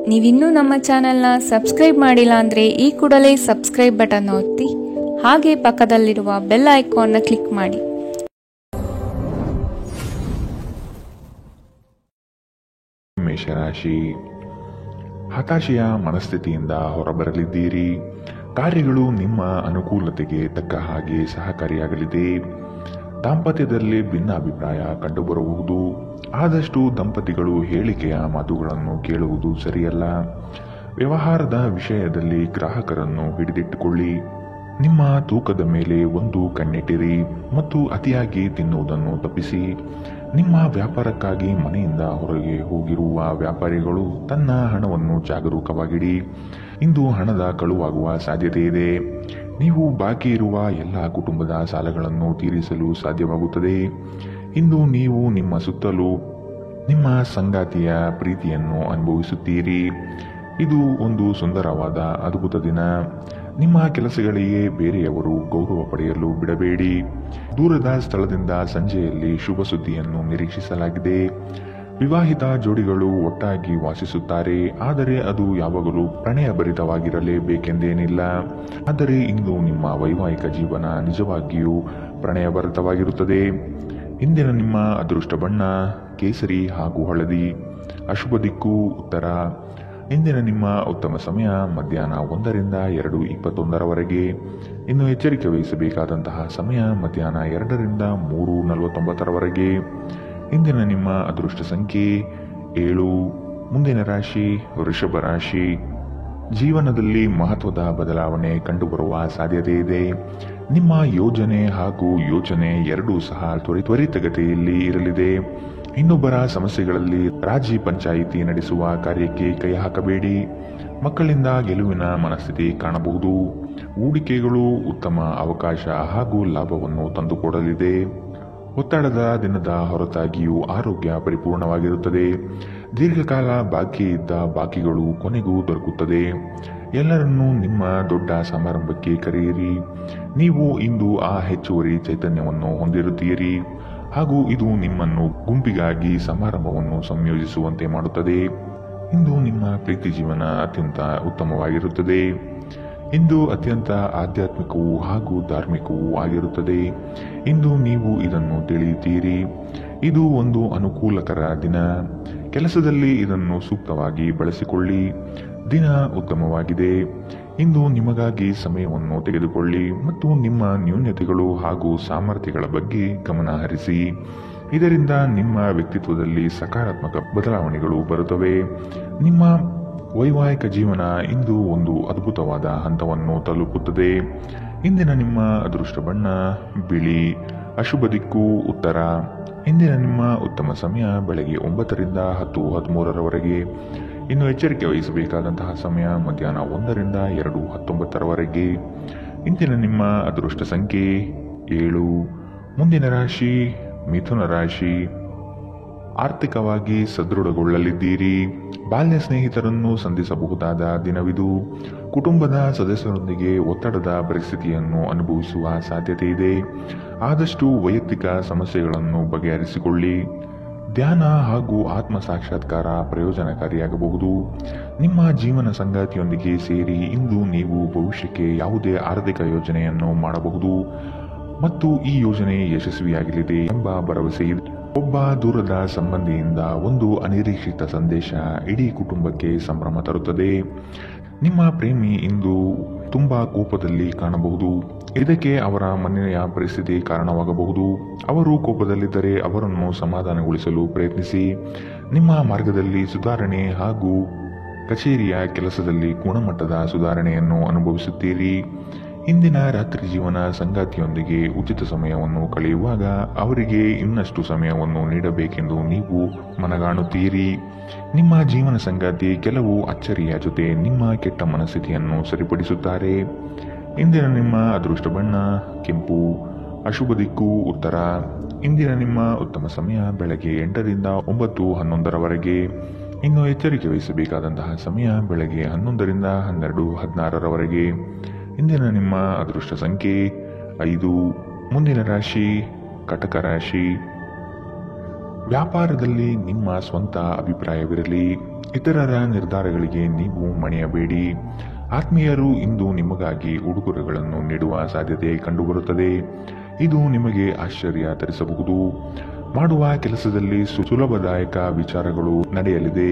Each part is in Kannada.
ನೀವಿನ್ನೂ ನಮ್ಮ ಚಾನೆಲ್ನ ಸಬ್ಸ್ಕ್ರೈಬ್ ಮಾಡಿಲ್ಲ ಅಂದರೆ ಈ ಕೂಡಲೇ ಸಬ್ಸ್ಕ್ರೈಬ್ ಬಟನ್ ಒತ್ತಿ ಹಾಗೆ ಪಕ್ಕದಲ್ಲಿರುವ ಬೆಲ್ ಐಕಾನ್ನ ಕ್ಲಿಕ್ ಮಾಡಿ. ಮೇಷರಾಶಿ, ಹತಾಶೆಯ ಮನಸ್ಥಿತಿಯಿಂದ ಹೊರಬರಲಿದ್ದೀರಿ. ಕಾರ್ಯಗಳು ನಿಮ್ಮ ಅನುಕೂಲತೆಗೆ ತಕ್ಕ ಹಾಗೆ ಸಹಕಾರಿಯಾಗಲಿದೆ. ದಾಂಪತ್ಯದಲ್ಲಿ ಭಿನ್ನಾಭಿಪ್ರಾಯ ಕಂಡುಬರಬಹುದು. ಆದಷ್ಟು ದಂಪತಿಗಳು ಹೇಳಿಕೆಯ ಮಾತುಗಳನ್ನು ಕೇಳುವುದು ಸರಿಯಲ್ಲ. ವ್ಯವಹಾರದ ವಿಷಯದಲ್ಲಿ ಗ್ರಾಹಕರನ್ನು ಹಿಡಿದಿಟ್ಟುಕೊಳ್ಳಿ. ನಿಮ್ಮ ತೂಕದ ಮೇಲೆ ಒಂದು ಕಣ್ಣಿಟ್ಟಿರಿ ಮತ್ತು ಅತಿಯಾಗಿ ತಿನ್ನುವುದನ್ನು ತಪ್ಪಿಸಿ. ನಿಮ್ಮ ವ್ಯಾಪಾರಕ್ಕಾಗಿ ಮನೆಯಿಂದ ಹೊರಗೆ ಹೋಗಿರುವ ವ್ಯಾಪಾರಿಗಳು ತನ್ನ ಹಣವನ್ನು ಜಾಗರೂಕವಾಗಿಡಿ. ಇಂದು ಹಣದ ಕಳುವಾಗುವ ಸಾಧ್ಯತೆ ಇದೆ. ನೀವು ಬಾಕಿ ಇರುವ ಎಲ್ಲ ಕುಟುಂಬದ ಸಾಲಗಳನ್ನು ತೀರಿಸಲು ಸಾಧ್ಯವಾಗುತ್ತದೆ. ಇಂದು ನೀವು ನಿಮ್ಮ ಸುತ್ತಲೂ ನಿಮ್ಮ ಸಂಗಾತಿಯ ಪ್ರೀತಿಯನ್ನು ಅನುಭವಿಸುತ್ತೀರಿ. ಇದು ಒಂದು ಸುಂದರವಾದ ಅದ್ಭುತ ದಿನ. ನಿಮ್ಮ ಕೆಲಸಗಳಿಗೆ ಬೇರೆಯವರು ಗೌರವ ಪಡೆಯಲು ಬಿಡಬೇಡಿ. ದೂರದ ಸ್ಥಳದಿಂದ ಸಂಜೆಯಲ್ಲಿ ಶುಭ ಸುದ್ದಿಯನ್ನು ನಿರೀಕ್ಷಿಸಲಾಗಿದೆ. ವಿವಾಹಿತ ಜೋಡಿಗಳು ಒಟ್ಟಾಗಿ ವಾಸಿಸುತ್ತಾರೆ, ಆದರೆ ಅದು ಯಾವಾಗಲೂ ಪ್ರಣಯಭರಿತವಾಗಿರಲೇಬೇಕೆಂದೇನಿಲ್ಲ. ಆದರೆ ಇಂದು ನಿಮ್ಮ ವೈವಾಹಿಕ ಜೀವನ ನಿಜವಾಗಿಯೂ ಪ್ರಣಯಭರಿತವಾಗಿರುತ್ತದೆ. ಇಂದಿನ ನಿಮ್ಮ ಅದೃಷ್ಟ ಬಣ್ಣ ಕೇಸರಿ ಹಾಗೂ ಹಳದಿ. ಅಶುಭ ದಿಕ್ಕು ಉತ್ತರ. ಇಂದಿನ ನಿಮ್ಮ ಉತ್ತಮ ಸಮಯ ಮಧ್ಯಾಹ್ನ 1ರಿಂದ 2:21 ಇನ್ನು ಎಚ್ಚರಿಕೆ ವಹಿಸಬೇಕಾದಂತಹ ಸಮಯ ಮಧ್ಯಾಹ್ನ 2ರಿಂದ 3:49 ಇಂದಿನ ನಿಮ್ಮ ಅದೃಷ್ಟ ಸಂಖ್ಯೆ 7. ಮುಂದಿನ ರಾಶಿ ವೃಷಭ ರಾಶಿ. ಜೀವನದಲ್ಲಿ ಮಹತ್ವದ ಬದಲಾವಣೆ ಕಂಡುಬರುವ ಸಾಧ್ಯತೆ ಇದೆ. ನಿಮ್ಮ ಯೋಜನೆ ಹಾಗೂ ಯೋಚನೆ ಎರಡೂ ಸಹ ತ್ವರಿತಗತಿಯಲ್ಲಿ ಇರಲಿದೆ. ಇನ್ನೊಬ್ಬರ ಸಮಸ್ಯೆಗಳಲ್ಲಿ ರಾಜಿ ಪಂಚಾಯಿತಿ ನಡೆಸುವ ಕಾರ್ಯಕ್ಕೆ ಕೈ ಹಾಕಬೇಡಿ. ಮಕ್ಕಳಿಂದ ಗೆಲುವಿನ ಮನಸ್ಥಿತಿ ಕಾಣಬಹುದು. ಹೂಡಿಕೆಗಳು ಉತ್ತಮ ಅವಕಾಶ ಹಾಗೂ ಲಾಭವನ್ನು ತಂದುಕೊಡಲಿದೆ. ಒತ್ತಡದ ದಿನದ ಹೊರತಾಗಿಯೂ ಆರೋಗ್ಯ ಪರಿಪೂರ್ಣವಾಗಿರುತ್ತದೆ. ದೀರ್ಘಕಾಲ ಬಾಕಿ ಇದ್ದ ಬಾಕಿಗಳು ಕೊನೆಗೂ ದೊರಕುತ್ತದೆ. ಎಲ್ಲರನ್ನೂ ನಿಮ್ಮ ದೊಡ್ಡ ಸಮಾರಂಭಕ್ಕೆ ಕರೆಯಿರಿ. ನೀವು ಇಂದು ಆ ಹೆಚ್ಚುವರಿ ಚೈತನ್ಯವನ್ನು ಹೊಂದಿರುತ್ತೀರಿ ಹಾಗೂ ಇದು ನಿಮ್ಮನ್ನು ಗುಂಪಿಗಾಗಿ ಸಮಾರಂಭವನ್ನು ಸಂಯೋಜಿಸುವಂತೆ ಮಾಡುತ್ತದೆ. ಇಂದು ನಿಮ್ಮ ಪ್ರೀತಿ ಜೀವನ ಅತ್ಯಂತ ಉತ್ತಮವಾಗಿರುತ್ತದೆ. ಇಂದು ಅತ್ಯಂತ ಆಧ್ಯಾತ್ಮಿಕವೂ ಹಾಗೂ ಧಾರ್ಮಿಕವೂ ಆಗಿರುತ್ತದೆ. ಇಂದು ನೀವು ಇದನ್ನು ತಿಳಿಯುತ್ತೀರಿ. ಇದು ಒಂದು ಅನುಕೂಲಕರ ದಿನ. ಕೆಲಸದಲ್ಲಿ ಇದನ್ನು ಸೂಕ್ತವಾಗಿ ಬಳಸಿಕೊಳ್ಳಿ. ದಿನ ಉತ್ತಮವಾಗಿದೆ. ಇಂದು ನಿಮಗಾಗಿ ಸಮಯವನ್ನು ತೆಗೆದುಕೊಳ್ಳಿ ಮತ್ತು ನಿಮ್ಮ ನ್ಯೂನತೆಗಳು ಹಾಗೂ ಸಾಮರ್ಥ್ಯಗಳ ಬಗ್ಗೆ ಗಮನ ಹರಿಸಿ. ಇದರಿಂದ ನಿಮ್ಮ ವ್ಯಕ್ತಿತ್ವದಲ್ಲಿ ಸಕಾರಾತ್ಮಕ ಬದಲಾವಣೆಗಳು ಬರುತ್ತವೆ. ನಿಮ್ಮ ವೈವಾಹಿಕ ಜೀವನ ಇಂದು ಒಂದು ಅದ್ಭುತವಾದ ಹಂತವನ್ನು ತಲುಪುತ್ತದೆ. ಇಂದಿನ ನಿಮ್ಮ ಅದೃಷ್ಟ ಬಣ್ಣ ಬಿಳಿ. ಅಶುಭ ದಿಕ್ಕು ಉತ್ತರ. ಇಂದಿನ ನಿಮ್ಮ ಉತ್ತಮ ಸಮಯ ಬೆಳಗ್ಗೆ 9ರಿಂದ 10:13 ಇನ್ನು ಎಚ್ಚರಿಕೆ ವಹಿಸಬೇಕಾದಂತಹ ಸಮಯ ಮಧ್ಯಾಹ್ನ 1ರಿಂದ 2:19 ಇಂದಿನ ನಿಮ್ಮ ಅದೃಷ್ಟ ಸಂಖ್ಯೆ 7. ಮುಂದಿನ ರಾಶಿ ಮಿಥುನ ರಾಶಿ. ಆರ್ಥಿಕವಾಗಿ ಸದೃಢಗೊಳ್ಳಲಿದ್ದೀರಿ. ಬಾಲ್ಯ ಸ್ನೇಹಿತರನ್ನು ಸಂಧಿಸಬಹುದಾದ ದಿನವಿದು. ಕುಟುಂಬದ ಸದಸ್ಯರೊಂದಿಗೆ ಒತ್ತಡದ ಪರಿಸ್ಥಿತಿಯನ್ನು ಅನುಭವಿಸುವ ಸಾಧ್ಯತೆ ಇದೆ. ಆದಷ್ಟು ವೈಯಕ್ತಿಕ ಸಮಸ್ಯೆಗಳನ್ನು ಬಗೆಹರಿಸಿಕೊಳ್ಳಿ. ಧ್ಯಾನ ಹಾಗೂ ಆತ್ಮ ಸಾಕ್ಷಾತ್ಕಾರ ಪ್ರಯೋಜನಕಾರಿಯಾಗಬಹುದು. ನಿಮ್ಮ ಜೀವನ ಸಂಗಾತಿಯೊಂದಿಗೆ ಸೇರಿ ಇಂದು ನೀವು ಭವಿಷ್ಯಕ್ಕೆ ಯಾವುದೇ ಆರ್ಥಿಕ ಯೋಜನೆಯನ್ನು ಮಾಡಬಹುದು ಮತ್ತು ಈ ಯೋಜನೆ ಯಶಸ್ವಿಯಾಗಲಿದೆ ಎಂಬ ಭರವಸೆ ಇದೆ. ಒಬ್ಬ ದೂರದ ಸಂಬಂಧಿಯಿಂದ ಒಂದು ಅನಿರೀಕ್ಷಿತ ಸಂದೇಶ ಇಡೀ ಕುಟುಂಬಕ್ಕೆ ಸಂಭ್ರಮ ತರುತ್ತದೆ. ನಿಮ್ಮ ಪ್ರೇಮಿ ಇಂದು ತುಂಬಾ ಕೋಪದಲ್ಲಿ ಕಾಣಬಹುದು. ಇದಕ್ಕೆ ಅವರ ಮನೆಯ ಪರಿಸ್ಥಿತಿ ಕಾರಣವಾಗಬಹುದು. ಅವರು ಕೋಪದಲ್ಲಿದ್ದರೆ ಅವರನ್ನು ಸಮಾಧಾನಗೊಳಿಸಲು ಪ್ರಯತ್ನಿಸಿ. ನಿಮ್ಮ ಮಾರ್ಗದಲ್ಲಿ ಸುಧಾರಣೆ ಹಾಗೂ ಕಚೇರಿಯ ಕೆಲಸದಲ್ಲಿ ಗುಣಮಟ್ಟದ ಸುಧಾರಣೆಯನ್ನು ಅನುಭವಿಸುತ್ತೀರಿ. ಇಂದಿನ ರಾತ್ರಿ ಜೀವನ ಸಂಗಾತಿಯೊಂದಿಗೆ ಉಚಿತ ಸಮಯವನ್ನು ಕಳೆಯುವಾಗ ಅವರಿಗೆ ಇನ್ನಷ್ಟು ಸಮಯವನ್ನು ನೀಡಬೇಕೆಂದು ನೀವು ಮನಗಾಣುತ್ತೀರಿ. ನಿಮ್ಮ ಜೀವನ ಸಂಗಾತಿ ಕೆಲವು ಅಚ್ಚರಿಯ ಜೊತೆ ನಿಮ್ಮ ಕೆಟ್ಟ ಮನಸ್ಥಿತಿಯನ್ನು ಸರಿಪಡಿಸುತ್ತಾರೆ. ಇಂದಿನ ನಿಮ್ಮ ಅದೃಷ್ಟ ಬಣ್ಣ ಕೆಂಪು. ಅಶುಭ ದಿಕ್ಕು ಉತ್ತರ. ಇಂದಿನ ನಿಮ್ಮ ಉತ್ತಮ ಸಮಯ ಬೆಳಗ್ಗೆ 8ರಿಂದ 9:11 ಇನ್ನು ಎಚ್ಚರಿಕೆ ವಹಿಸಬೇಕಾದಂತಹ ಸಮಯ ಬೆಳಗ್ಗೆ 11ರಿಂದ 12:16 ಇಂದಿನ ನಿಮ್ಮ ಅದೃಷ್ಟ ಸಂಖ್ಯೆ 5. ಮುಂದಿನ ರಾಶಿ ಕಟಕ ರಾಶಿ. ವ್ಯಾಪಾರದಲ್ಲಿ ನಿಮ್ಮ ಸ್ವಂತ ಅಭಿಪ್ರಾಯವಿರಲಿ. ಇತರರ ನಿರ್ಧಾರಗಳಿಗೆ ನೀವು ಮಣಿಯಬೇಡಿ. ಆತ್ಮೀಯರು ಇಂದು ನಿಮಗಾಗಿ ಉಡುಗೊರೆಗಳನ್ನು ನೀಡುವ ಸಾಧ್ಯತೆ ಕಂಡುಬರುತ್ತದೆ. ಇದು ನಿಮಗೆ ಆಶ್ಚರ್ಯ ತರಿಸಬಹುದು. ಮಾಡುವ ಕೆಲಸದಲ್ಲಿ ಸುಲಭದಾಯಕ ವಿಚಾರಗಳು ನಡೆಯಲಿದೆ.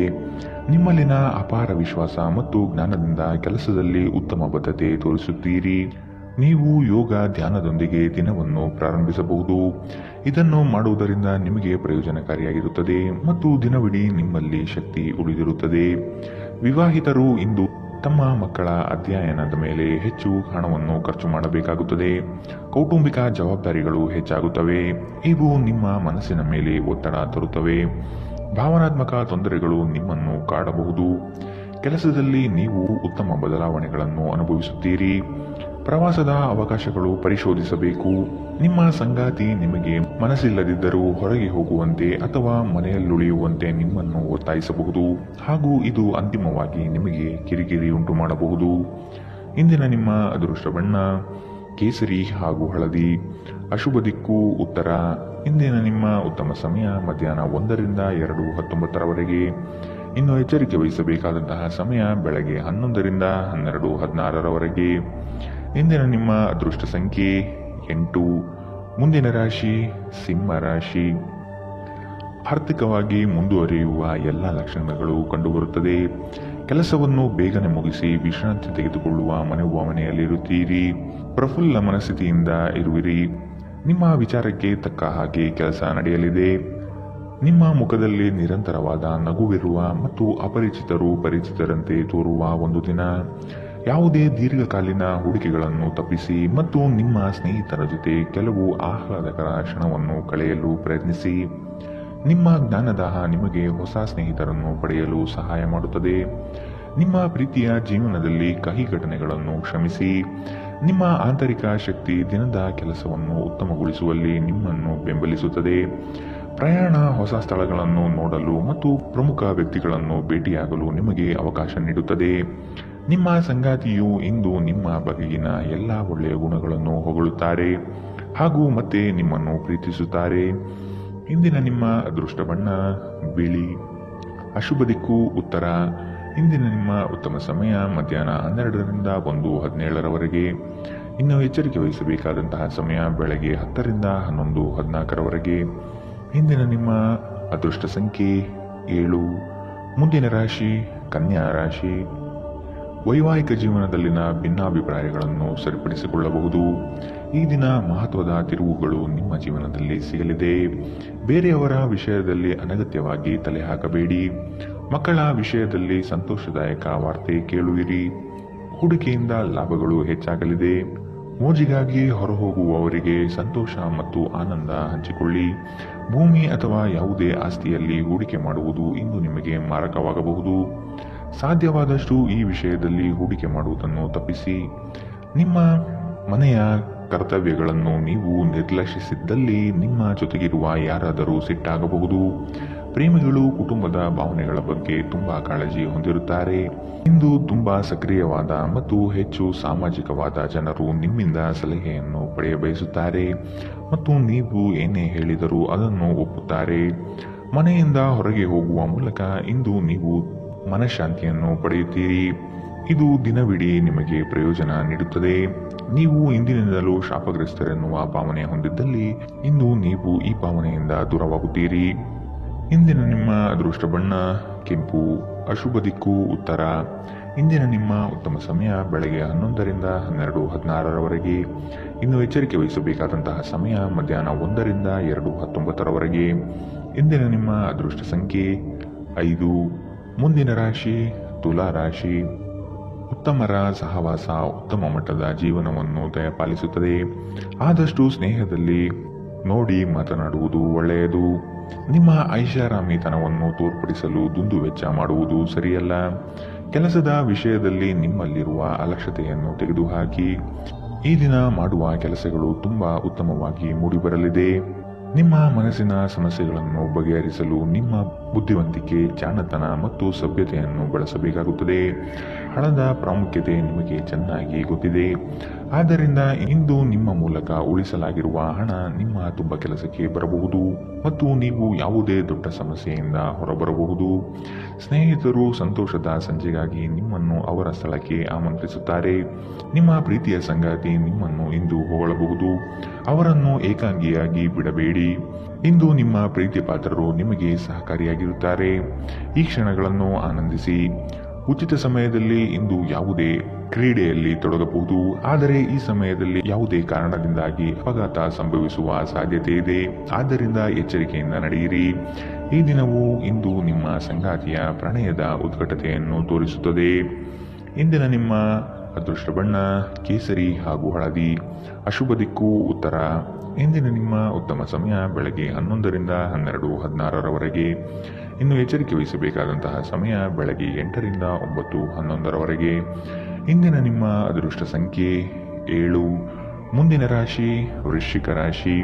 ನಿಮ್ಮಲ್ಲಿನ ಅಪಾರ ವಿಶ್ವಾಸ ಮತ್ತು ಜ್ಞಾನದಿಂದ ಕೆಲಸದಲ್ಲಿ ಉತ್ತಮ ಬದ್ಧತೆ ತೋರಿಸುತ್ತೀರಿ. ನೀವು ಯೋಗ ಧ್ಯಾನದೊಂದಿಗೆ ದಿನವನ್ನು ಪ್ರಾರಂಭಿಸಬಹುದು. ಇದನ್ನು ಮಾಡುವುದರಿಂದ ನಿಮಗೆ ಪ್ರಯೋಜನಕಾರಿಯಾಗಿರುತ್ತದೆ ಮತ್ತು ದಿನವಿಡೀ ನಿಮ್ಮಲ್ಲಿ ಶಕ್ತಿ ಉಳಿದಿರುತ್ತದೆ. ವಿವಾಹಿತರು ಇಂದು ತಮ್ಮ ಮಕ್ಕಳ ಅಧ್ಯಯನದ ಮೇಲೆ ಹೆಚ್ಚು ಹಣವನ್ನು ಖರ್ಚು ಮಾಡಬೇಕಾಗುತ್ತದೆ. ಕೌಟುಂಬಿಕ ಜವಾಬ್ದಾರಿಗಳು ಹೆಚ್ಚಾಗುತ್ತವೆ. ಇವು ನಿಮ್ಮ ಮನಸ್ಸಿನ ಮೇಲೆ ಒತ್ತಡ ತರುತ್ತವೆ. ಭಾವನಾತ್ಮಕ ತೊಂದರೆಗಳು ನಿಮ್ಮನ್ನು ಕಾಡಬಹುದು. ಕೆಲಸದಲ್ಲಿ ನೀವು ಉತ್ತಮ ಬದಲಾವಣೆಗಳನ್ನು ಅನುಭವಿಸುತ್ತೀರಿ. ಪ್ರವಾಸದ ಅವಕಾಶಗಳು ಪರಿಶೋಧಿಸಬೇಕು. ನಿಮ್ಮ ಸಂಗಾತಿ ನಿಮಗೆ ಮನಸ್ಸಿಲ್ಲದಿದ್ದರೂ ಹೊರಗೆ ಹೋಗುವಂತೆ ಅಥವಾ ಮನೆಯಲ್ಲುಳಿಯುವಂತೆ ನಿಮ್ಮನ್ನು ಒತ್ತಾಯಿಸಬಹುದು ಹಾಗೂ ಇದು ಅಂತಿಮವಾಗಿ ನಿಮಗೆ ಕಿರಿಕಿರಿ ಉಂಟು ಮಾಡಬಹುದು. ಇಂದಿನ ನಿಮ್ಮ ಅದೃಷ್ಟ ಬಣ್ಣ ಕೇಸರಿ ಹಾಗೂ ಹಳದಿ. ಅಶುಭ ದಿಕ್ಕು ಉತ್ತರ. ಇಂದಿನ ನಿಮ್ಮ ಉತ್ತಮ ಸಮಯ ಮಧ್ಯಾಹ್ನ 1ರಿಂದ 2:19 ಇನ್ನು ಎಚ್ಚರಿಕೆ ವಹಿಸಬೇಕಾದಂತಹ ಸಮಯ ಬೆಳಗ್ಗೆ 11ರಿಂದ 12:16 ಇಂದಿನ ನಿಮ್ಮ ಅದೃಷ್ಟ ಸಂಖ್ಯೆ 8. ಮುಂದಿನ ರಾಶಿ ಸಿಂಹ ರಾಶಿ. ಆರ್ಥಿಕವಾಗಿ ಮುಂದುವರಿಯುವ ಎಲ್ಲ ಲಕ್ಷಣಗಳು ಕಂಡುಬರುತ್ತದೆ. ಕೆಲಸವನ್ನು ಬೇಗನೆ ಮುಗಿಸಿ ವಿಶ್ರಾಂತಿ ತೆಗೆದುಕೊಳ್ಳುವ ಮನೋಭಾವನೆಯಲ್ಲಿರುತ್ತೀರಿ. ಪ್ರಫುಲ್ಲ ಮನಸ್ಥಿತಿಯಿಂದ ಇರುವಿರಿ. ನಿಮ್ಮ ವಿಚಾರಕ್ಕೆ ತಕ್ಕ ಹಾಗೆ ಕೆಲಸ ನಡೆಯಲಿದೆ. ನಿಮ್ಮ ಮುಖದಲ್ಲಿ ನಿರಂತರವಾದ ನಗುವಿರುವ ಮತ್ತು ಅಪರಿಚಿತರು ಪರಿಚಿತರಂತೆ ತೋರುವ ಒಂದು ದಿನ. ಯಾವುದೇ ದೀರ್ಘಕಾಲೀನ ಹೂಡಿಕೆಗಳನ್ನು ತಪ್ಪಿಸಿ ಮತ್ತು ನಿಮ್ಮ ಸ್ನೇಹಿತರ ಜೊತೆ ಕೆಲವು ಆಹ್ಲಾದಕರ ಕ್ಷಣವನ್ನು ಕಳೆಯಲು ಪ್ರಯತ್ನಿಸಿ. ನಿಮ್ಮ ಜ್ಞಾನದಾಹ ನಿಮಗೆ ಹೊಸ ಸ್ನೇಹಿತರನ್ನು ಪಡೆಯಲು ಸಹಾಯ ಮಾಡುತ್ತದೆ. ನಿಮ್ಮ ಪ್ರೀತಿಯ ಜೀವನದಲ್ಲಿ ಕಹಿ ಘಟನೆಗಳನ್ನು ಕ್ಷಮಿಸಿ. ನಿಮ್ಮ ಆಂತರಿಕ ಶಕ್ತಿ ದಿನದ ಕೆಲಸವನ್ನು ಉತ್ತಮಗೊಳಿಸುವಲ್ಲಿ ನಿಮ್ಮನ್ನು ಬೆಂಬಲಿಸುತ್ತದೆ. ಪ್ರಯಾಣ ಹೊಸ ಸ್ಥಳಗಳನ್ನು ನೋಡಲು ಮತ್ತು ಪ್ರಮುಖ ವ್ಯಕ್ತಿಗಳನ್ನು ಭೇಟಿಯಾಗಲು ನಿಮಗೆ ಅವಕಾಶ ನೀಡುತ್ತದೆ. ನಿಮ್ಮ ಸಂಗಾತಿಯು ಇಂದು ನಿಮ್ಮ ಬಗೆಗಿನ ಎಲ್ಲ ಒಳ್ಳೆಯ ಗುಣಗಳನ್ನು ಹೊಗಳುತ್ತಾರೆ ಹಾಗೂ ಮತ್ತೆ ನಿಮ್ಮನ್ನು ಪ್ರೀತಿಸುತ್ತಾರೆ. ಇಂದಿನ ನಿಮ್ಮ ಅದೃಷ್ಟ ಬಣ್ಣ ಬಿಳಿ. ಅಶುಭ ದಿಕ್ಕು ಉತ್ತರ. ಇಂದಿನ ನಿಮ್ಮ ಉತ್ತಮ ಸಮಯ ಮಧ್ಯಾಹ್ನ 12ರಿಂದ 1:17 ಇನ್ನು ಎಚ್ಚರಿಕೆ ವಹಿಸಬೇಕಾದಂತಹ ಸಮಯ ಬೆಳಗ್ಗೆ 10ರಿಂದ 11:14 ಇಂದಿನ ನಿಮ್ಮ ಅದೃಷ್ಟ ಸಂಖ್ಯೆ 7. ಮುಂದಿನ ರಾಶಿ ಕನ್ಯಾ ರಾಶಿ. ವೈವಾಹಿಕ ಜೀವನದಲ್ಲಿನ ಭಿನ್ನಾಭಿಪ್ರಾಯಗಳನ್ನು ಸರಿಪಡಿಸಿಕೊಳ್ಳಬಹುದು. ಈ ದಿನ ಮಹತ್ವದ ತಿರುವುಗಳು ನಿಮ್ಮ ಜೀವನದಲ್ಲಿ ಸಿಗಲಿದೆ. ಬೇರೆಯವರ ವಿಷಯದಲ್ಲಿ ಅನಗತ್ಯವಾಗಿ ತಲೆ ಹಾಕಬೇಡಿ. ಮಕ್ಕಳ ವಿಷಯದಲ್ಲಿ ಸಂತೋಷದಾಯಕ ವಾರ್ತೆ ಕೇಳುವಿರಿ. ಹೂಡಿಕೆಯಿಂದ ಲಾಭಗಳು ಹೆಚ್ಚಾಗಲಿದೆ. ಮೋಜಿಗಾಗಿ ಹೊರಹೋಗುವವರಿಗೆ ಸಂತೋಷ ಮತ್ತು ಆನಂದ ಹಂಚಿಕೊಳ್ಳಿ. ಭೂಮಿ ಅಥವಾ ಯಾವುದೇ ಆಸ್ತಿಯಲ್ಲಿ ಹೂಡಿಕೆ ಮಾಡುವುದು ಇಂದು ನಿಮಗೆ ಮಾರಕವಾಗಬಹುದು. ಸಾಧ್ಯವಾದಷ್ಟು ಈ ವಿಷಯದಲ್ಲಿ ಹೂಡಿಕೆ ಮಾಡುವುದನ್ನು ತಪ್ಪಿಸಿ. ನಿಮ್ಮ ಮನೆಯ ಕರ್ತವ್ಯಗಳನ್ನು ನೀವು ನಿರ್ಲಕ್ಷಿಸಿದ್ದಲ್ಲಿ ನಿಮ್ಮ ಜೊತೆಗಿರುವ ಯಾರಾದರೂ ಸಿಟ್ಟಾಗಬಹುದು. ಪ್ರೇಮಿಗಳು ಕುಟುಂಬದ ಭಾವನೆಗಳ ಬಗ್ಗೆ ತುಂಬಾ ಕಾಳಜಿ ಹೊಂದಿರುತ್ತಾರೆ. ಇಂದು ತುಂಬಾ ಸಕ್ರಿಯವಾದ ಮತ್ತು ಹೆಚ್ಚು ಸಾಮಾಜಿಕವಾದ ಜನರು ನಿಮ್ಮಿಂದ ಸಲಹೆಯನ್ನು ಪಡೆಯಬಯಸುತ್ತಾರೆ ಮತ್ತು ನೀವು ಏನೇ ಹೇಳಿದರೂ ಅದನ್ನು ಒಪ್ಪುತ್ತಾರೆ. ಮನೆಯಿಂದ ಹೊರಗೆ ಹೋಗುವ ಮೂಲಕ ಇಂದು ನೀವು ಮನಃಶಾಂತಿಯನ್ನು ಪಡೆಯುತ್ತೀರಿ. ಇದು ದಿನವಿಡೀ ನಿಮಗೆ ಪ್ರಯೋಜನ ನೀಡುತ್ತದೆ. ನೀವು ಇಂದಿನಿಂದಲೂ ಶಾಪಗ್ರಸ್ತರೆನ್ನುವ ಭಾವನೆ ಹೊಂದಿದ್ದಲ್ಲಿ ಇಂದು ನೀವು ಈ ಭಾವನೆಯಿಂದ ದೂರವಾಗುತ್ತೀರಿ. ಇಂದಿನ ನಿಮ್ಮ ಅದೃಷ್ಟ ಬಣ್ಣ ಕೆಂಪು. ಅಶುಭ ದಿಕ್ಕು ಉತ್ತರ. ಇಂದಿನ ನಿಮ್ಮ ಉತ್ತಮ ಸಮಯ ಬೆಳಗ್ಗೆ 11ರಿಂದ 12:16 ಇನ್ನು ಎಚ್ಚರಿಕೆ ವಹಿಸಬೇಕಾದಂತಹ ಸಮಯ ಮಧ್ಯಾಹ್ನ 1ರಿಂದ 2:19 ಇಂದಿನ ನಿಮ್ಮ ಅದೃಷ್ಟ ಸಂಖ್ಯೆ 5. ಮುಂದಿನ ರಾಶಿ ತುಲಾ ರಾಶಿ. ಉತ್ತಮರ ಸಹವಾಸ ಉತ್ತಮ ಮಟ್ಟದ ಜೀವನವನ್ನು ದಯಪಾಲಿಸುತ್ತದೆ. ಆದಷ್ಟು ಸ್ನೇಹದಲ್ಲಿ ನೋಡಿ ಮಾತನಾಡುವುದು ಒಳ್ಳೆಯದು. ನಿಮ್ಮ ಐಷಾರಾಮಿತನವನ್ನು ತೋರ್ಪಡಿಸಲು ದುಂದುವೆಚ್ಚ ಮಾಡುವುದು ಸರಿಯಲ್ಲ. ಕೆಲಸದ ವಿಷಯದಲ್ಲಿ ನಿಮ್ಮಲ್ಲಿರುವ ಅಲಕ್ಷ್ಯತೆಯನ್ನು ತೆಗೆದುಹಾಕಿ. ಈ ದಿನ ಮಾಡುವ ಕೆಲಸಗಳು ತುಂಬಾ ಉತ್ತಮವಾಗಿ ಮೂಡಿಬರಲಿದೆ. ನಿಮ್ಮ ಮನಸ್ಸಿನ ಸಮಸ್ಯೆಗಳನ್ನು ಬಗೆಹರಿಸಲು ನಿಮ್ಮ ಬುದ್ಧಿವಂತಿಕೆ, ಜಾಣತನ ಮತ್ತು ಸಭ್ಯತೆಯನ್ನು ಬಳಸಬೇಕಾಗುತ್ತದೆ. ಹಣದ ಪ್ರಾಮುಖ್ಯತೆ ನಿಮಗೆ ಚೆನ್ನಾಗಿ ಗೊತ್ತಿದೆ. ಆದ್ದರಿಂದ ಇಂದು ನಿಮ್ಮ ಮೂಲಕ ಉಳಿಸಲಾಗಿರುವ ಹಣ ನಿಮ್ಮ ತುಂಬ ಕೆಲಸಕ್ಕೆ ಬರಬಹುದು ಮತ್ತು ನೀವು ಯಾವುದೇ ದೊಡ್ಡ ಸಮಸ್ಯೆಯಿಂದ ಹೊರಬರಬಹುದು. ಸ್ನೇಹಿತರು ಸಂತೋಷದ ಸಂಜೆಗಾಗಿ ನಿಮ್ಮನ್ನು ಅವರ ಸ್ಥಳಕ್ಕೆ ಆಮಂತ್ರಿಸುತ್ತಾರೆ. ನಿಮ್ಮ ಪ್ರೀತಿಯ ಸಂಗಾತಿ ನಿಮ್ಮನ್ನು ಇಂದು ಹೊಗಳಬಹುದು. ಅವರನ್ನು ಏಕಾಂಗಿಯಾಗಿ ಬಿಡಬೇಡಿ. ಇಂದು ನಿಮ್ಮ ಪ್ರೀತಿ ಪಾತ್ರರು ನಿಮಗೆ ಸಹಕಾರಿಯಾಗಿರುತ್ತಾರೆ. ಈ ಕ್ಷಣಗಳನ್ನು ಆನಂದಿಸಿ. ಉಚಿತ ಸಮಯದಲ್ಲಿ ಇಂದು ಯಾವುದೇ ಕ್ರೀಡೆಯಲ್ಲಿ ತೊಡಗಬಹುದು, ಆದರೆ ಈ ಸಮಯದಲ್ಲಿ ಯಾವುದೇ ಕಾರಣದಿಂದಾಗಿ ಅಪಘಾತ ಸಂಭವಿಸುವ ಸಾಧ್ಯತೆ ಇದೆ. ಆದ್ದರಿಂದ ಎಚ್ಚರಿಕೆಯಿಂದ ನಡೆಯಿರಿ. ಈ ದಿನವು ಇಂದು ನಿಮ್ಮ ಸಂಗಾತಿಯ ಪ್ರಣಯದ ಉತ್ಕಟತೆಯನ್ನು ತೋರಿಸುತ್ತದೆ. ಇಂದಿನ ನಿಮ್ಮ ಅದೃಷ್ಟ ಬಣ್ಣ ಕೇಸರಿ ಹಾಗೂ ಹಳದಿ. ಅಶುಭ ದಿಕ್ಕು ಉತ್ತರ. ಇಂದಿನ ನಿಮ್ಮ ಉತ್ತಮ ಸಮಯ ಬೆಳಗ್ಗೆ 11ರಿಂದ 12:16ರವರೆಗೆ. ಇನ್ನು ಎಚ್ಚರಿಕೆ ವಹಿಸಬೇಕಾದಂತಹ ಸಮಯ ಬೆಳಗ್ಗೆ 8ರಿಂದ 9:11ರವರೆಗೆ. ಇಂದಿನ ನಿಮ್ಮ ಅದೃಷ್ಟ ಸಂಖ್ಯೆ 7. ಮುಂದಿನ ರಾಶಿ ವೃಶ್ಚಿಕ ರಾಶಿ.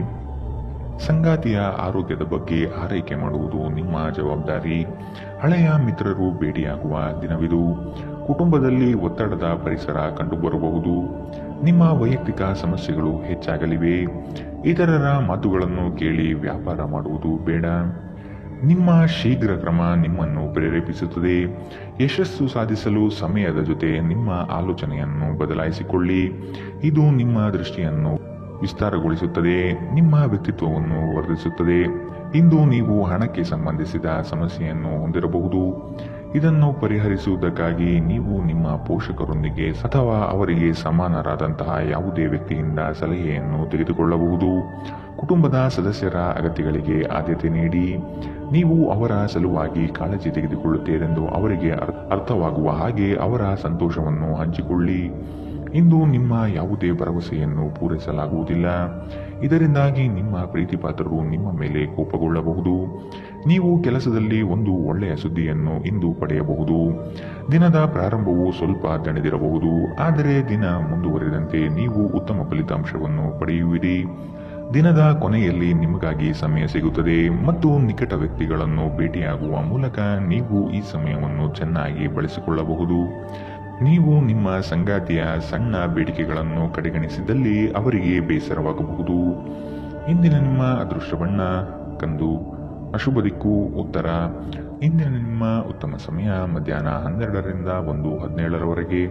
ಸಂಗಾತಿಯ ಆರೋಗ್ಯದ ಬಗ್ಗೆ ಆರೈಕೆ ಮಾಡುವುದು ನಿಮ್ಮ ಜವಾಬ್ದಾರಿ. ಹಳೆಯ ಮಿತ್ರರು ಭೇಟಿಯಾಗುವ ದಿನವಿದು. ಕುಟುಂಬದಲ್ಲಿ ಒತ್ತಡದ ಪರಿಸರ ಕಂಡುಬರಬಹುದು. ನಿಮ್ಮ ವೈಯಕ್ತಿಕ ಸಮಸ್ಯೆಗಳು ಹೆಚ್ಚಾಗಲಿವೆ. ಇತರರ ಮಾತುಗಳನ್ನು ಕೇಳಿ ವ್ಯಾಪಾರ ಮಾಡುವುದು ಬೇಡ. ನಿಮ್ಮ ಶೀಘ್ರ ಕ್ರಮ ನಿಮ್ಮನ್ನು ಪ್ರೇರೇಪಿಸುತ್ತದೆ. ಯಶಸ್ಸು ಸಾಧಿಸಲು ಸಮಯದ ಜೊತೆ ನಿಮ್ಮ ಆಲೋಚನೆಯನ್ನು ಬದಲಾಯಿಸಿಕೊಳ್ಳಿ. ಇದು ನಿಮ್ಮ ದೃಷ್ಟಿಯನ್ನು ವಿಸ್ತಾರಗೊಳಿಸುತ್ತದೆ, ನಿಮ್ಮ ವ್ಯಕ್ತಿತ್ವವನ್ನು ವರ್ಧಿಸುತ್ತದೆ. ಇಂದು ನೀವು ಹಣಕ್ಕೆ ಸಂಬಂಧಿಸಿದ ಸಮಸ್ಯೆಯನ್ನು ಹೊಂದಿರಬಹುದು. ಇದನ್ನು ಪರಿಹರಿಸುವುದಕ್ಕಾಗಿ ನೀವು ನಿಮ್ಮ ಪೋಷಕರೊಂದಿಗೆ ಅಥವಾ ಅವರಿಗೆ ಸಮಾನರಾದಂತಹ ಯಾವುದೇ ವ್ಯಕ್ತಿಯಿಂದ ಸಲಹೆಯನ್ನು ತೆಗೆದುಕೊಳ್ಳಬಹುದು. ಕುಟುಂಬದ ಸದಸ್ಯರ ಅಗತ್ಯಗಳಿಗೆ ಆದ್ಯತೆ ನೀಡಿ. ನೀವು ಅವರ ಸಲುವಾಗಿ ಕಾಳಜಿ ತೆಗೆದುಕೊಳ್ಳುತ್ತೀರೆಂದು ಅವರಿಗೆ ಅರ್ಥವಾಗುವ ಹಾಗೆ ಅವರ ಸಂತೋಷವನ್ನು ಹಂಚಿಕೊಳ್ಳಿ. ಇಂದು ನಿಮ್ಮ ಯಾವುದೇ ಭರವಸೆಯನ್ನು ಪೂರೈಸಲಾಗುವುದಿಲ್ಲ. ಇದರಿಂದಾಗಿ ನಿಮ್ಮ ಪ್ರೀತಿಪಾತ್ರರು ನಿಮ್ಮ ಮೇಲೆ ಕೋಪಗೊಳ್ಳಬಹುದು. ನೀವು ಕೆಲಸದಲ್ಲಿ ಒಂದು ಒಳ್ಳೆಯ ಸುದ್ದಿಯನ್ನು ಇಂದು ಪಡೆಯಬಹುದು. ದಿನದ ಪ್ರಾರಂಭವು ಸ್ವಲ್ಪ ದಣಿದಿರಬಹುದು, ಆದರೆ ದಿನ ಮುಂದುವರಿದಂತೆ ನೀವು ಉತ್ತಮ ಫಲಿತಾಂಶವನ್ನು ಪಡೆಯುವಿರಿ. ದಿನದ ಕೊನೆಯಲ್ಲಿ ನಿಮಗಾಗಿ ಸಮಯ ಸಿಗುತ್ತದೆ ಮತ್ತು ನಿಕಟ ವ್ಯಕ್ತಿಗಳನ್ನು ಭೇಟಿಯಾಗುವ ಮೂಲಕ ನೀವು ಈ ಸಮಯವನ್ನು ಚೆನ್ನಾಗಿ ಬಳಸಿಕೊಳ್ಳಬಹುದು. ನೀವು ನಿಮ್ಮ ಸಂಗಾತಿಯ ಸಣ್ಣ ಬೇಡಿಕೆಗಳನ್ನು ಕಡೆಗಣಿಸಿದಲ್ಲಿ ಅವರಿಗೆ ಬೇಸರವಾಗಬಹುದು. ಇಂದಿನ ನಿಮ್ಮ ಅದೃಷ್ಟ ಬಣ್ಣ ಕಂದು. ಅಶುಭ ದಿಕ್ಕು ಉತ್ತರ. ಇಂದಿನ ನಿಮ್ಮ ಉತ್ತಮ ಸಮಯ ಮಧ್ಯಾಹ್ನ 12ರಿಂದ 1:17ರವರೆಗೆ.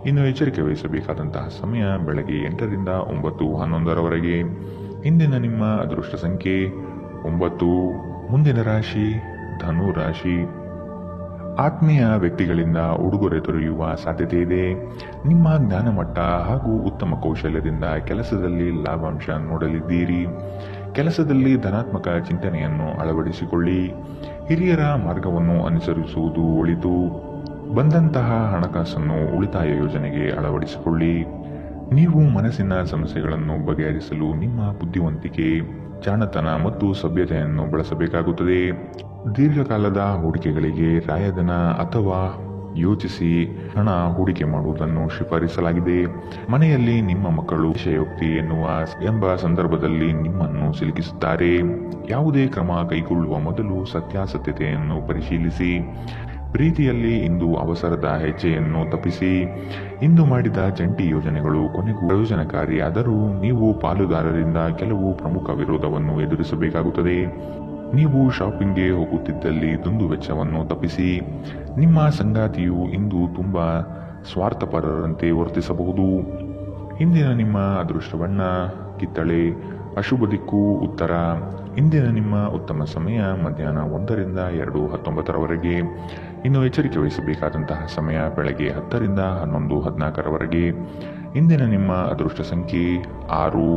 ಇನ್ನು ಎಚ್ಚರಿಕೆ ವಹಿಸಬೇಕಾದಂತಹ ಸಮಯ ಬೆಳಗ್ಗೆ 8ರಿಂದ 9:11ರವರೆಗೆ. ಇಂದಿನ ನಿಮ್ಮ ಅದೃಷ್ಟ ಸಂಖ್ಯೆ 9. ಮುಂದಿನ ರಾಶಿ ಧನು ರಾಶಿ. ಆತ್ಮೀಯ ವ್ಯಕ್ತಿಗಳಿಂದ ಉಡುಗೊರೆ ದೊರೆಯುವ ಸಾಧ್ಯತೆ ಇದೆ. ನಿಮ್ಮ ಜ್ಞಾನಮಟ್ಟ ಹಾಗೂ ಉತ್ತಮ ಕೌಶಲ್ಯದಿಂದ ಕೆಲಸದಲ್ಲಿ ಲಾಭಾಂಶ ನೋಡಲಿದ್ದೀರಿ. ಕೆಲಸದಲ್ಲಿ ಧನಾತ್ಮಕ ಚಿಂತನೆಯನ್ನು ಅಳವಡಿಸಿಕೊಳ್ಳಿ. ಹಿರಿಯರ ಮಾರ್ಗವನ್ನು ಅನುಸರಿಸುವುದು ಒಳಿತು. ಬಂದಂತಹ ಹಣಕಾಸನ್ನು ಉಳಿತಾಯ ಯೋಜನೆಗೆ ಅಳವಡಿಸಿಕೊಳ್ಳಿ. ನೀವು ಮನಸ್ಸಿನ ಸಮಸ್ಯೆಗಳನ್ನು ಬಗೆಹರಿಸಲು ನಿಮ್ಮ ಬುದ್ಧಿವಂತಿಕೆ, ಜಾಣತನ ಮತ್ತು ಸಭ್ಯತೆಯನ್ನು ಬಳಸಬೇಕಾಗುತ್ತದೆ. ದೀರ್ಘಕಾಲದ ಹೂಡಿಕೆಗಳಿಗೆ ರಾಯಧನ ಅಥವಾ ಯೋಚಿಸಿ ಹಣ ಹೂಡಿಕೆ ಮಾಡುವುದನ್ನು ಶಿಫಾರಿಸಲಾಗಿದೆ. ಮನೆಯಲ್ಲಿ ನಿಮ್ಮ ಮಕ್ಕಳು ಅತಿಶಯೋಕ್ತಿ ಎಂಬ ಸಂದರ್ಭದಲ್ಲಿ ನಿಮ್ಮನ್ನು ಸಿಲುಕಿಸುತ್ತಾರೆ. ಯಾವುದೇ ಕ್ರಮ ಕೈಗೊಳ್ಳುವ ಮೊದಲು ಸತ್ಯಾಸತ್ಯತೆಯನ್ನು ಪರಿಶೀಲಿಸಿ. ಪ್ರೀತಿಯಲ್ಲಿ ಇಂದು ಅವಸರದ ಹೆಜ್ಜೆಯನ್ನು ತಪ್ಪಿಸಿ. ಇಂದು ಮಾಡಿದ ಜಂಟಿ ಯೋಜನೆಗಳು ಕೊನೆಗೂ ಪ್ರಯೋಜನಕಾರಿಯಾದರೂ ನೀವು ಪಾಲುದಾರರಿಂದ ಕೆಲವು ಪ್ರಮುಖ ವಿರೋಧವನ್ನು ಎದುರಿಸಬೇಕಾಗುತ್ತದೆ. ನೀವು ಶಾಪಿಂಗ್ಗೆ ಹೋಗುತ್ತಿದ್ದಲ್ಲಿ ದುಂದು ವೆಚ್ಚವನ್ನು ತಪ್ಪಿಸಿ. ನಿಮ್ಮ ಸಂಗಾತಿಯು ಇಂದು ತುಂಬಾ ಸ್ವಾರ್ಥಪರರಂತೆ ವರ್ತಿಸಬಹುದು. ಇಂದಿನ ನಿಮ್ಮ ಅದೃಷ್ಟ ಬಣ್ಣ ಕಿತ್ತಳೆ. ಅಶುಭ ದಿಕ್ಕು ಉತ್ತರ. ಇಂದಿನ ನಿಮ್ಮ ಉತ್ತಮ ಸಮಯ ಮಧ್ಯಾಹ್ನ 1ರಿಂದ 2:19ರವರೆಗೆ. ಇನ್ನು ಎಚ್ಚರಿಕೆ ವಹಿಸಬೇಕಾದಂತಹ ಸಮಯ ಬೆಳಗ್ಗೆ 10ರಿಂದ 11:14ರವರೆಗೆ. ಇಂದಿನ ನಿಮ್ಮ ಅದೃಷ್ಟ ಸಂಖ್ಯೆ 6.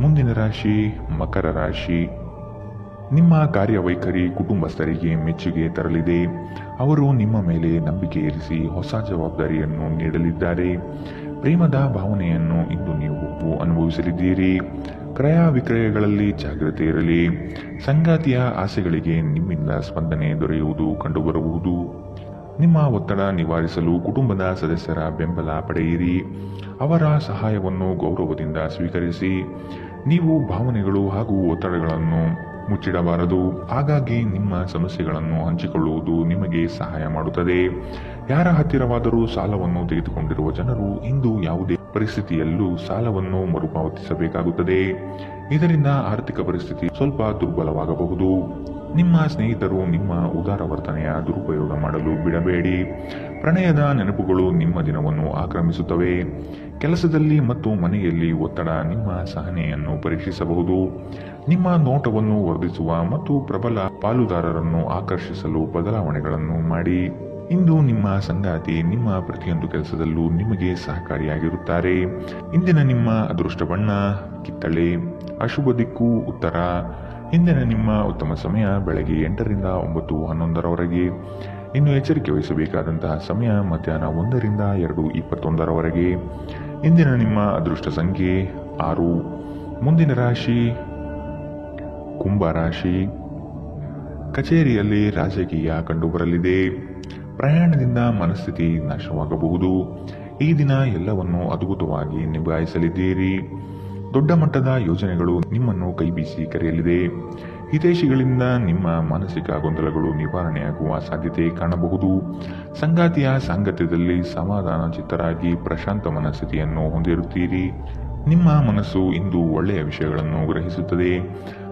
ಮುಂದಿನ ರಾಶಿ ಮಕರ ರಾಶಿ. ನಿಮ್ಮ ಕಾರ್ಯವೈಖರಿ ಕುಟುಂಬಸ್ಥರಿಗೆ ಮೆಚ್ಚುಗೆ ತರಲಿದೆ. ಅವರು ನಿಮ್ಮ ಮೇಲೆ ನಂಬಿಕೆ ಇರಿಸಿ ಹೊಸ ಜವಾಬ್ದಾರಿಯನ್ನು ನೀಡಲಿದ್ದಾರೆ. ಪ್ರೇಮದ ಭಾವನೆಯನ್ನು ಇಂದು ನೀವು ಅನುಭವಿಸಲಿದ್ದೀರಿ. ಕ್ರಯ ವಿಕ್ರಯಗಳಲ್ಲಿ ಜಾಗ್ರತೆ ಇರಲಿ. ಸಂಗಾತಿಯ ಆಸೆಗಳಿಗೆ ನಿಮ್ಮಿಂದ ಸ್ಪಂದನೆ ದೊರೆಯುವುದು ಕಂಡುಬರಬಹುದು. ನಿಮ್ಮ ಒತ್ತಡ ನಿವಾರಿಸಲು ಕುಟುಂಬದ ಸದಸ್ಯರ ಬೆಂಬಲ ಪಡೆಯಿರಿ. ಅವರ ಸಹಾಯವನ್ನು ಗೌರವದಿಂದ ಸ್ವೀಕರಿಸಿ. ನೀವು ಭಾವನೆಗಳು ಹಾಗೂ ಒತ್ತಡಗಳನ್ನು ಮುಚ್ಚಿಡಬಾರದು. ಹಾಗಾಗಿ ನಿಮ್ಮ ಸಮಸ್ಯೆಗಳನ್ನು ಹಂಚಿಕೊಳ್ಳುವುದು ನಿಮಗೆ ಸಹಾಯ ಮಾಡುತ್ತದೆ. ಯಾರ ಹತ್ತಿರವಾದರೂ ಸಾಲವನ್ನು ತೆಗೆದುಕೊಂಡಿರುವ ಜನರು ಇಂದು ಯಾವುದೇ ಪರಿಸ್ಥಿತಿಯಲ್ಲೂ ಸಾಲವನ್ನು ಮರುಪಾವತಿಸಬೇಕಾಗುತ್ತದೆ. ಇದರಿಂದ ಆರ್ಥಿಕ ಪರಿಸ್ಥಿತಿ ಸ್ವಲ್ಪ ದುರ್ಬಲವಾಗಬಹುದು. ನಿಮ್ಮ ಸ್ನೇಹಿತರು ನಿಮ್ಮ ಉದಾರ ವರ್ತನೆಯ ದುರುಪಯೋಗ ಮಾಡಲು ಬಿಡಬೇಡಿ. ಪ್ರಣಯದ ನೆನಪುಗಳು ನಿಮ್ಮ ದಿನವನ್ನು ಆಕ್ರಮಿಸುತ್ತವೆ. ಕೆಲಸದಲ್ಲಿ ಮತ್ತು ಮನೆಯಲ್ಲಿ ಒತ್ತಡ ನಿಮ್ಮ ಸಹನೆಯನ್ನು ಪರೀಕ್ಷಿಸಬಹುದು. ನಿಮ್ಮ ನೋಟವನ್ನು ವರ್ಧಿಸುವ ಮತ್ತು ಪ್ರಬಲ ಪಾಲುದಾರರನ್ನು ಆಕರ್ಷಿಸಲು ಬದಲಾವಣೆಗಳನ್ನು ಮಾಡಿ. ಇಂದು ನಿಮ್ಮ ಸಂಗಾತಿ ನಿಮ್ಮ ಪ್ರತಿಯೊಂದು ಕೆಲಸದಲ್ಲೂ ನಿಮಗೆ ಸಹಕಾರಿಯಾಗಿರುತ್ತಾರೆ. ಇಂದಿನ ನಿಮ್ಮ ಅದೃಷ್ಟ ಬಣ್ಣ ಕಿತ್ತಳೆ. ಅಶುಭ ದಿಕ್ಕು ಉತ್ತರ. ಇಂದಿನ ನಿಮ್ಮ ಉತ್ತಮ ಸಮಯ ಬೆಳಗ್ಗೆ 8ರಿಂದ 9:11ರವರೆಗೆ. ಇನ್ನು ಎಚ್ಚರಿಕೆ ವಹಿಸಬೇಕಾದಂತಹ ಸಮಯ ಮಧ್ಯಾಹ್ನ 1ರಿಂದ 2:21ರವರೆಗೆ. ಇಂದಿನ ನಿಮ್ಮ ಅದೃಷ್ಟ ಸಂಖ್ಯೆ 6. ಮುಂದಿನ ರಾಶಿ ಕುಂಭ ರಾಶಿ. ಕಚೇರಿಯಲ್ಲಿ ರಾಜಕೀಯ ಕಂಡುಬರಲಿದೆ. ಪ್ರಯಾಣದಿಂದ ಮನಸ್ಥಿತಿ ನಾಶವಾಗಬಹುದು. ಈ ದಿನ ಎಲ್ಲವನ್ನೂ ಅದ್ಭುತವಾಗಿ ನಿಭಾಯಿಸಲಿದ್ದೀರಿ. ದೊಡ್ಡ ಮಟ್ಟದ ಯೋಜನೆಗಳು ನಿಮ್ಮನ್ನು ಕೈಬೀಸಿ ಕರೆಯಲಿದೆ. ಹಿತೈಷಿಗಳಿಂದ ನಿಮ್ಮ ಮಾನಸಿಕ ಗೊಂದಲಗಳು ನಿವಾರಣೆಯಾಗುವ ಸಾಧ್ಯತೆ ಕಾಣಬಹುದು. ಸಂಗಾತಿಯ ಸಾಂಗತ್ಯದಲ್ಲಿ ಸಮಾಧಾನ ಚಿತ್ತರಾಗಿ ಪ್ರಶಾಂತ ಮನಸ್ಥಿತಿಯನ್ನು ಹೊಂದಿರುತ್ತೀರಿ. ನಿಮ್ಮ ಮನಸ್ಸು ಇಂದು ಒಳ್ಳೆಯ ವಿಷಯಗಳನ್ನು ಗ್ರಹಿಸುತ್ತದೆ.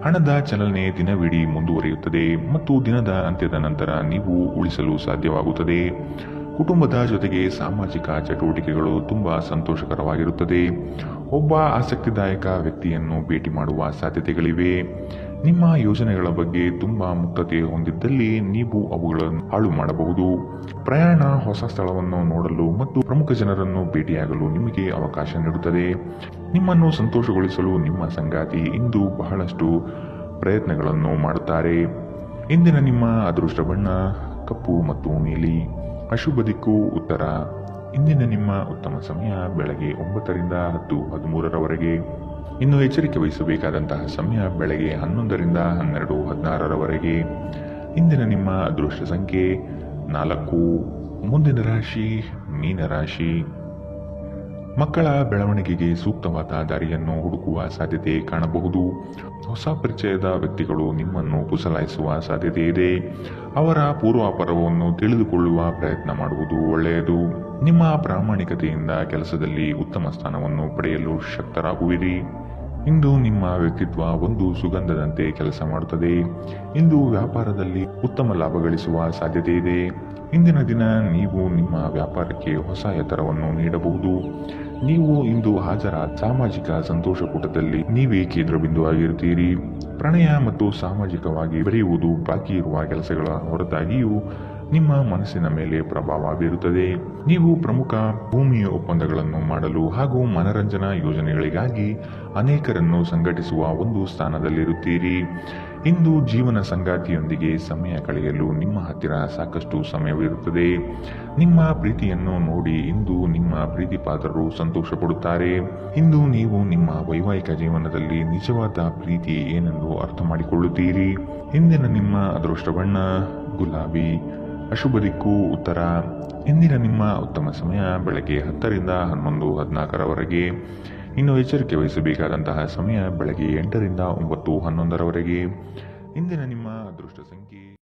ಹಣದ ಚಲನೆ ದಿನವಿಡೀ ಮುಂದುವರಿಯುತ್ತದೆ ಮತ್ತು ದಿನದ ಅಂತ್ಯದ ನಂತರ ನೀವು ಉಳಿಸಲು ಸಾಧ್ಯವಾಗುತ್ತದೆ. ಕುಟುಂಬದ ಜೊತೆಗೆ ಸಾಮಾಜಿಕ ಚಟುವಟಿಕೆಗಳು ತುಂಬಾ ಸಂತೋಷಕರವಾಗಿರುತ್ತದೆ. ಒಬ್ಬ ಆಸಕ್ತಿದಾಯಕ ವ್ಯಕ್ತಿಯನ್ನು ಭೇಟಿ ಮಾಡುವ ಸಾಧ್ಯತೆಗಳಿವೆ. ನಿಮ್ಮ ಯೋಜನೆಗಳ ಬಗ್ಗೆ ತುಂಬಾ ಮುಕ್ತತೆ ಹೊಂದಿದ್ದಲ್ಲಿ ನೀವು ಅವುಗಳನ್ನು ಹಾಳು ಮಾಡಬಹುದು. ಪ್ರಯಾಣ ಹೊಸ ಸ್ಥಳವನ್ನು ನೋಡಲು ಮತ್ತು ಪ್ರಮುಖ ಜನರನ್ನು ಭೇಟಿಯಾಗಲು ನಿಮಗೆ ಅವಕಾಶ ನೀಡುತ್ತದೆ. ನಿಮ್ಮನ್ನು ಸಂತೋಷಗೊಳಿಸಲು ನಿಮ್ಮ ಸಂಗಾತಿ ಇಂದು ಬಹಳಷ್ಟು ಪ್ರಯತ್ನಗಳನ್ನು ಮಾಡುತ್ತಾರೆ. ಇಂದಿನ ನಿಮ್ಮ ಅದೃಷ್ಟ ಬಣ್ಣ ಕಪ್ಪು ಮತ್ತು ನೀಲಿ. ಅಶುಭ ದಿಕ್ಕು ಉತ್ತರ. ಇಂದಿನ ನಿಮ್ಮ ಉತ್ತಮ ಸಮಯ ಬೆಳಗ್ಗೆ 9ರಿಂದ 10:13ರವರೆಗೆ. ಇನ್ನು ಎಚ್ಚರಿಕೆ ವಹಿಸಬೇಕಾದಂತಹ ಸಮಯ ಬೆಳಗ್ಗೆ 11ರಿಂದ 12:16ರವರೆಗೆ. ಇಂದಿನ ನಿಮ್ಮ ಅದೃಷ್ಟ ಸಂಖ್ಯೆ 4. ಮುಂದಿನ ರಾಶಿ ಮೀನರಾಶಿ. ಮಕ್ಕಳ ಬೆಳವಣಿಗೆಗೆ ಸೂಕ್ತವಾದ ದಾರಿಯನ್ನು ಹುಡುಕುವ ಸಾಧ್ಯತೆ ಕಾಣಬಹುದು. ಹೊಸ ಪರಿಚಯದ ವ್ಯಕ್ತಿಗಳು ನಿಮ್ಮನ್ನು ಪುಸಲಾಯಿಸುವ ಸಾಧ್ಯತೆ ಇದೆ. ಅವರ ಪೂರ್ವಾಪರವನ್ನು ತಿಳಿದುಕೊಳ್ಳುವ ಪ್ರಯತ್ನ ಮಾಡುವುದು ಒಳ್ಳೆಯದು. ನಿಮ್ಮ ಪ್ರಾಮಾಣಿಕತೆಯಿಂದ ಕೆಲಸದಲ್ಲಿ ಉತ್ತಮ ಸ್ಥಾನವನ್ನು ಪಡೆಯಲು ಶಕ್ತರಾಗುವಿರಿ. ಇಂದು ನಿಮ್ಮ ವ್ಯಕ್ತಿತ್ವ ಒಂದು ಸುಗಂಧದಂತೆ ಕೆಲಸ ಮಾಡುತ್ತದೆ. ಇಂದು ವ್ಯಾಪಾರದಲ್ಲಿ ಉತ್ತಮ ಲಾಭ ಗಳಿಸುವ ಸಾಧ್ಯತೆ ಇದೆ. ಇಂದಿನ ದಿನ ನೀವು ನಿಮ್ಮ ವ್ಯಾಪಾರಕ್ಕೆ ಹೊಸ ಎತ್ತರವನ್ನು ನೀಡಬಹುದು. ನೀವು ಇಂದು ಹಾಜರಾದ ಸಾಮಾಜಿಕ ಸಂತೋಷಕೂಟದಲ್ಲಿ ನೀವೇ ಕೇಂದ್ರಬಿಂದುವಾಗಿರುತ್ತೀರಿ. ಪ್ರಣಯ ಮತ್ತು ಸಾಮಾಜಿಕವಾಗಿ ಬೆರೆಯುವುದು ಬಾಕಿ ಇರುವ ಕೆಲಸಗಳ ಹೊರತಾಗಿಯೂ ನಿಮ್ಮ ಮನಸ್ಸಿನ ಮೇಲೆ ಪ್ರಭಾವ ಬೀರುತ್ತದೆ. ನೀವು ಪ್ರಮುಖ ಭೂಮಿಯ ಒಪ್ಪಂದಗಳನ್ನು ಮಾಡಲು ಹಾಗೂ ಮನರಂಜನಾ ಯೋಜನೆಗಳಿಗಾಗಿ ಅನೇಕರನ್ನು ಸಂಘಟಿಸುವ ಒಂದು ಸ್ಥಾನದಲ್ಲಿರುತ್ತೀರಿ. ಇಂದು ಜೀವನ ಸಂಗಾತಿಯೊಂದಿಗೆ ಸಮಯ ಕಳೆಯಲು ನಿಮ್ಮ ಹತ್ತಿರ ಸಾಕಷ್ಟು ಸಮಯವಿರುತ್ತದೆ. ನಿಮ್ಮ ಪ್ರೀತಿಯನ್ನು ನೋಡಿ ಇಂದು ನಿಮ್ಮ ಪ್ರೀತಿಪಾತ್ರರು ಸಂತೋಷ ಪಡುತ್ತಾರೆ. ಇಂದು ನೀವು ನಿಮ್ಮ ವೈವಾಹಿಕ ಜೀವನದಲ್ಲಿ ನಿಜವಾದ ಪ್ರೀತಿ ಏನೆಂದು ಅರ್ಥ ಮಾಡಿಕೊಳ್ಳುತ್ತೀರಿ. ಇಂದಿನ ನಿಮ್ಮ ಅದೃಷ್ಟ ಬಣ್ಣ ಗುಲಾಬಿ. ಅಶುಭ ದಿಕ್ಕು ಉತ್ತರ. ಇಂದಿನ ನಿಮ್ಮ ಉತ್ತಮ ಸಮಯ ಬೆಳಗ್ಗೆ 10ರಿಂದ 11:14ರವರೆಗೆ. ಇನ್ನು ಎಚ್ಚರಿಕೆ ವಹಿಸಬೇಕಾದಂತಹ ಸಮಯ ಬೆಳಗ್ಗೆ 8ರಿಂದ 9:11ರವರೆಗೆ. ಇಂದಿನ ನಿಮ್ಮ ಅದೃಷ್ಟ ಸಂಖ್ಯೆ